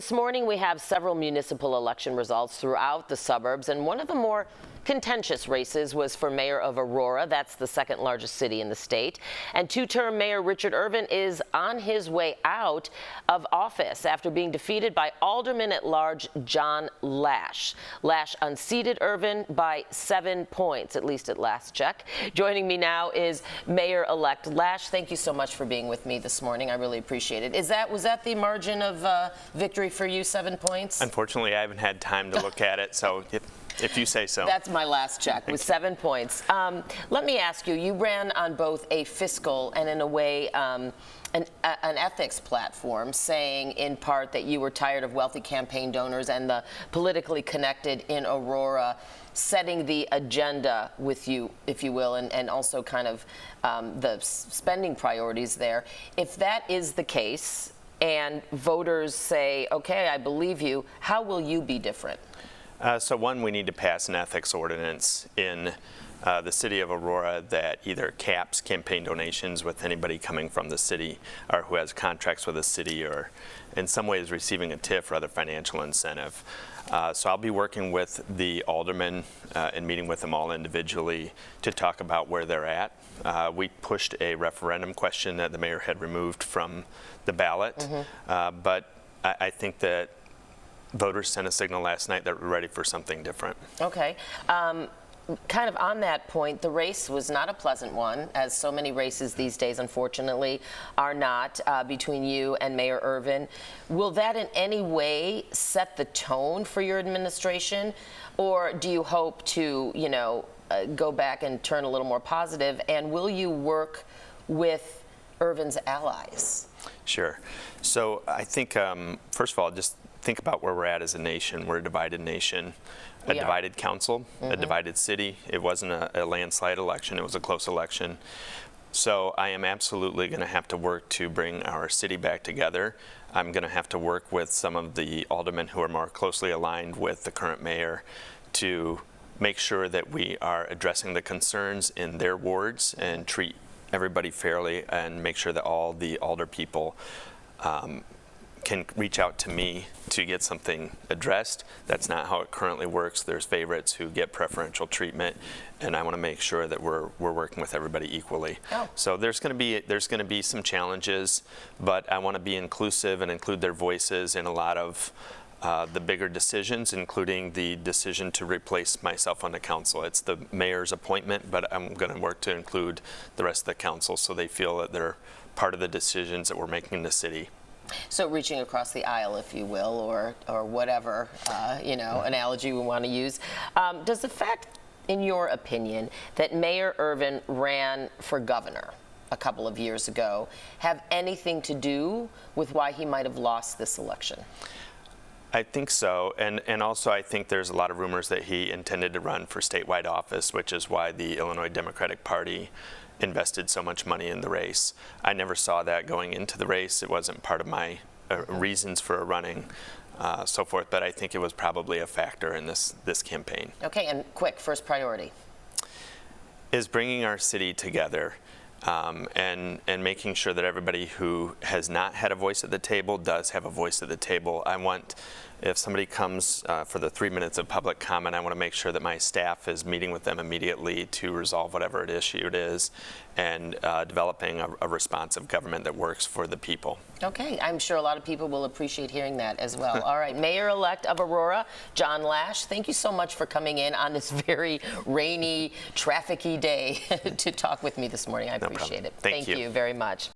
This morning we have several municipal election results throughout the suburbs, and one of the more contentious races was for Mayor of Aurora. That's the second largest city in the state. And two-term Mayor Richard Irvin is on his way out of office after being defeated by Alderman-at-Large John Laesch. Laesch unseated Irvin by 7 points, at least at last check. Joining me now is Mayor-elect Laesch. Thank you so much for being with me this morning. I really appreciate it. Was that the margin of victory for you, 7 points? Unfortunately, I haven't had time to look at it, so if you say so. That's my last check, with 7 points. Let me ask you, you ran on both a fiscal and, in a way, an ethics platform, saying in part that you were tired of wealthy campaign donors and the politically connected in Aurora setting the agenda with you, if you will, and also kind of the spending priorities there. If that is the case and voters say, okay, I believe you, how will you be different? So one, we need to pass an ethics ordinance in the city of Aurora that either caps campaign donations with anybody coming from the city or who has contracts with the city or in some ways receiving a TIF or other financial incentive. So I'll be working with the aldermen and meeting with them all individually to talk about where they're at. We pushed a referendum question that the mayor had removed from the ballot, but I think that voters sent a signal last night that we're ready for something different. Okay. Kind of on that point, the race was not a pleasant one, as so many races these days, unfortunately, are not, between you and Mayor Irvin. Will that in any way set the tone for your administration, or do you hope to, go back and turn a little more positive, and will you work with Irvin's allies? Sure. So I think, first of all, just think about where we're at as a nation. We're a divided nation, a divided council, a divided city. It wasn't a landslide election. It was a close election. So I am absolutely going to have to work to bring our city back together. I'm going to have to work with some of the aldermen who are more closely aligned with the current mayor to make sure that we are addressing the concerns in their wards and treat everybody fairly and make sure that all the alder people can reach out to me to get something addressed. That's not how it currently works. There's favorites who get preferential treatment, and I want to make sure that we're working with everybody equally. So there's going to be some challenges, but I want to be inclusive and include their voices in a lot of the bigger decisions, including the decision to replace myself on the council. It's the mayor's appointment, but I'm going to work to include the rest of the council so they feel that they're part of the decisions that we're making in the city. So reaching across the aisle, if you will, or whatever, analogy we want to use. Does the fact, in your opinion, that Mayor Irvin ran for governor a couple of years ago have anything to do with why he might have lost this election? I think so, and also I think there's a lot of rumors that he intended to run for statewide office, which is why the Illinois Democratic Party invested so much money in the race. I never saw that going into the race. It wasn't part of my reasons for running, so forth, but I think it was probably a factor in this campaign. Okay, and quick, first priority. Is bringing our city together and making sure that everybody who has not had a voice at the table does have a voice at the table. I want, if somebody comes for the 3 minutes of public comment, I want to make sure that my staff is meeting with them immediately to resolve whatever issue it is and developing a responsive government that works for the people. Okay, I'm sure a lot of people will appreciate hearing that as well. All right, Mayor-elect of Aurora, John Laesch, thank you so much for coming in on this very rainy, trafficky day to talk with me this morning. I appreciate it. Thank you very much.